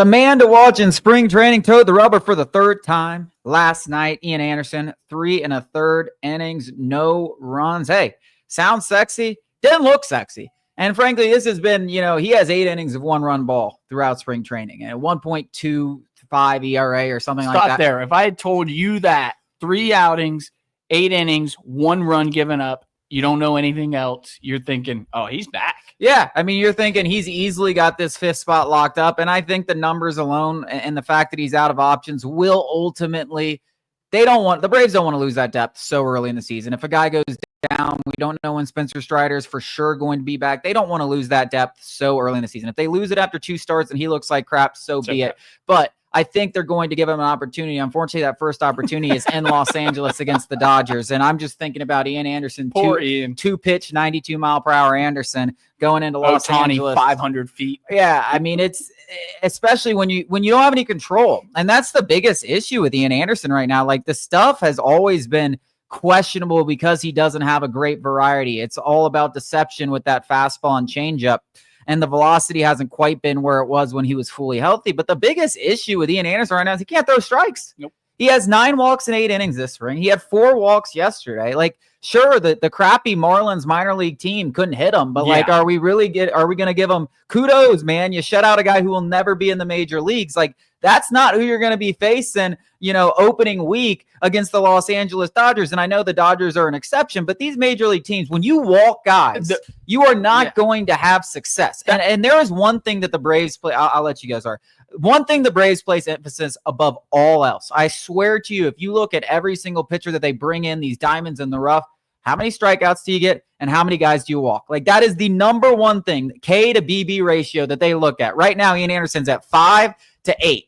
The man to watch in spring training towed the rubber for the third time last night. Ian Anderson, 3 1/3 innings, no runs. Hey, sounds sexy, didn't look sexy. And frankly, this has been, he has 8 innings of 1-run ball throughout spring training and 1.25 ERA or something like that. Stop there. If I had told you that 3 outings, 8 innings, 1 run given up, you don't know anything else, you're thinking, oh, he's back. Yeah, I mean, you're thinking he's easily got this 5th spot locked up, and I think the numbers alone and the fact that he's out of options will ultimately – the Braves don't want to lose that depth so early in the season. If a guy goes down, we don't know when Spencer Strider is for sure going to be back. They don't want to lose that depth so early in the season. If they lose it after 2 starts and he looks like crap, so be it. But I think they're going to give him an opportunity. Unfortunately, that first opportunity is in Los Angeles against the Dodgers. And I'm just thinking about Ian Anderson, two-pitch, 92-mile-per-hour Anderson going into Los Angeles. 500 feet. Yeah, I mean, it's especially when you don't have any control. And that's the biggest issue with Ian Anderson right now. Like, the stuff has always been questionable because he doesn't have a great variety. It's all about deception with that fastball and changeup. And the velocity hasn't quite been where it was when he was fully healthy. But the biggest issue with Ian Anderson right now is he can't throw strikes. Nope. He has 9 walks in 8 innings this spring. He had 4 walks yesterday. Like, sure, the crappy Marlins minor league team couldn't hit him, but are we going to give him kudos, man? You shut out a guy who will never be in the major leagues. Like, that's not who you're going to be facing, opening week against the Los Angeles Dodgers. And I know the Dodgers are an exception, but these major league teams, when you walk guys, you are not going to have success. And there is one thing that the Braves play. I'll let you guys are. One thing the Braves place emphasis above all else. I swear to you, if you look at every single pitcher that they bring in, these diamonds in the rough, how many strikeouts do you get and how many guys do you walk? Like, that is the number one thing, K to BB ratio that they look at. Right now, Ian Anderson's at 5 to 8.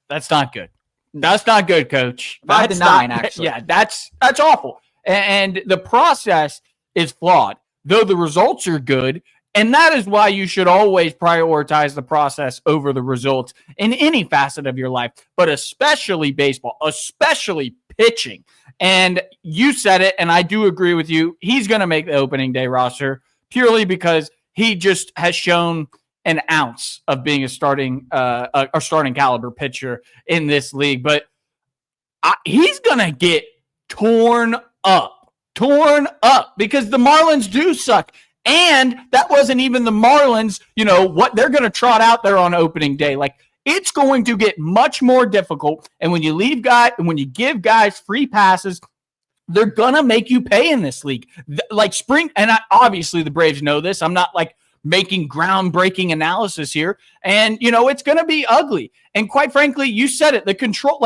That's not good. That's not good, Coach. 5 to 9, actually. Yeah, that's awful. And the process is flawed, though the results are good. And that is why you should always prioritize the process over the results in any facet of your life, but especially baseball, especially pitching. And you said it, and I do agree with you. He's going to make the opening day roster purely because he just has shown an ounce of being a starting caliber pitcher in this league. But he's going to get torn up because the Marlins do suck. And that wasn't even the Marlins, what they're going to trot out there on opening day. Like, it's going to get much more difficult. And when you give guys free passes, they're going to make you pay in this league. Obviously the Braves know this. I'm not making groundbreaking analysis here. And, it's going to be ugly. And quite frankly, you said it, the control,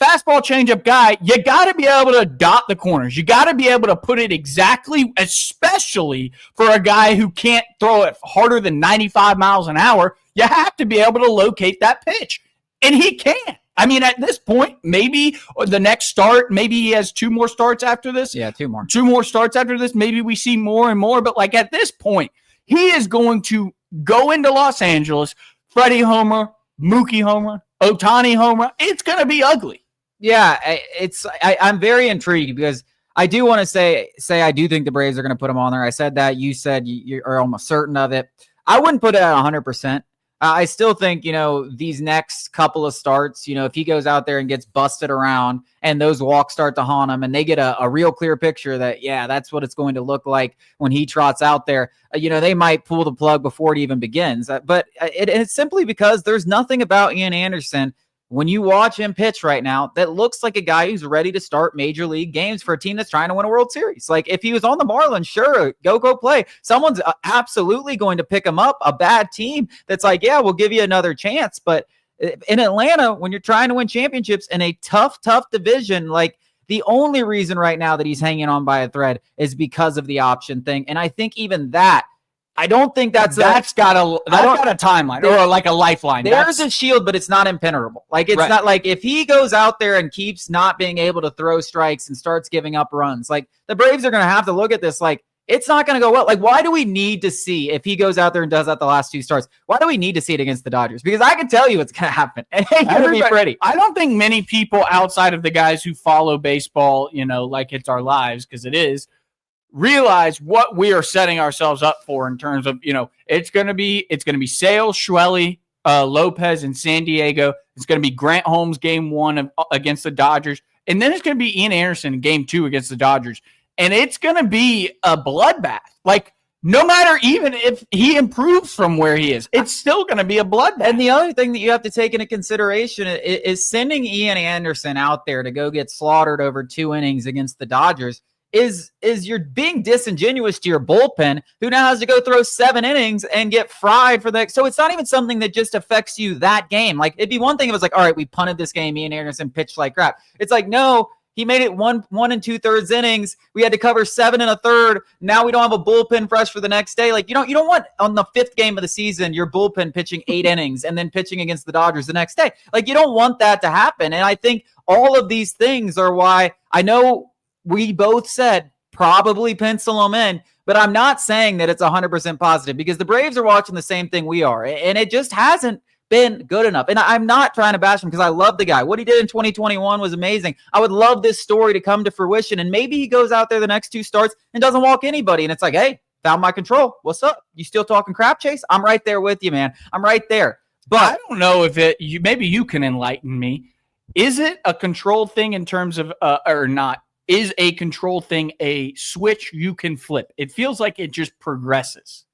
fastball changeup guy, you got to be able to dot the corners. You got to be able to put it exactly, especially for a guy who can't throw it harder than 95 miles an hour. You have to be able to locate that pitch. And he can. I mean, at this point, maybe the next start, maybe he has 2 more starts after this. Yeah, 2 more. 2 more starts after this. Maybe we see more and more. But at this point, he is going to go into Los Angeles, Freddie homer, Mookie homer, Ohtani homer. It's going to be ugly. Yeah, I'm very intrigued because I do want to say I do think the Braves are going to put him on there. I said that. You said you're almost certain of it. I wouldn't put it at 100%. I still think, these next couple of starts, if he goes out there and gets busted around and those walks start to haunt him and they get a real clear picture that, that's what it's going to look like when he trots out there, they might pull the plug before it even begins. But it's simply because there's nothing about Ian Anderson when you watch him pitch right now that looks like a guy who's ready to start major league games for a team that's trying to win a World Series. Like, if he was on the Marlins, sure, go play. Someone's absolutely going to pick him up, a bad team that's like, yeah, we'll give you another chance. But in Atlanta, when you're trying to win championships in a tough division, the only reason right now that he's hanging on by a thread is because of the option thing. And I think even that, I don't think that's got a timeline or a lifeline. There's a shield, but it's not impenetrable. It's not like if he goes out there and keeps not being able to throw strikes and starts giving up runs, the Braves are going to have to look at this it's not going to go well. Why do we need to see if he goes out there and does that the last 2 starts? Why do we need to see it against the Dodgers? Because I can tell you what's going to happen. It ain't going to be pretty. I don't think many people outside of the guys who follow baseball, like it's our lives, because it is, realize what we are setting ourselves up for in terms of, it's going to be Sale, Schwelly, Lopez in San Diego. It's going to be Grant Holmes game 1 against the Dodgers. And then it's going to be Ian Anderson in game 2 against the Dodgers. And it's going to be a bloodbath. Like, no matter even if he improves from where he is, it's still going to be a bloodbath. And the other thing that you have to take into consideration is sending Ian Anderson out there to go get slaughtered over 2 innings against the Dodgers is you're being disingenuous to your bullpen, who now has to go throw 7 innings and get fried for the. So it's not even something that just affects you that game. Like, it'd be one thing if it was like, all right, we punted this game, Ian Anderson pitched like crap. It's like, no. He made it 1 2/3 innings. We had to cover 7 1/3. Now we don't have a bullpen fresh for the next day. Like, you don't want on the 5th game of the season your bullpen pitching 8 innings and then pitching against the Dodgers the next day. Like, you don't want that to happen. And I think all of these things are why I know we both said probably pencil them in, but I'm not saying that it's 100% positive because the Braves are watching the same thing we are, and it just hasn't been good enough. And I'm not trying to bash him because I love the guy. What he did in 2021 was amazing. I would love this story to come to fruition, and maybe he goes out there the next 2 starts and doesn't walk anybody, and it's like, hey, found my control. What's up? You still talking crap, Chase? I'm right there with you, man. I'm right there. But I don't know if maybe you can enlighten me. Is it a control thing in terms of or not? Is a control thing a switch you can flip? It feels like it just progresses.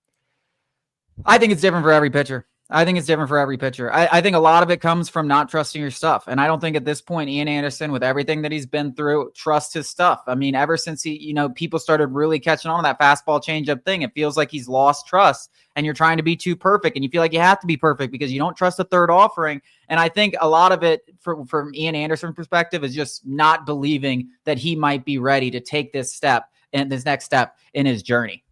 I think it's different for every pitcher. I think I think a lot of it comes from not trusting your stuff. And I don't think at this point, Ian Anderson, with everything that he's been through, trusts his stuff. I mean, ever since people started really catching on to that fastball changeup thing, it feels like he's lost trust, and you're trying to be too perfect, and you feel like you have to be perfect because you don't trust the third offering. And I think a lot of it from Ian Anderson's perspective is just not believing that he might be ready to take this step and this next step in his journey.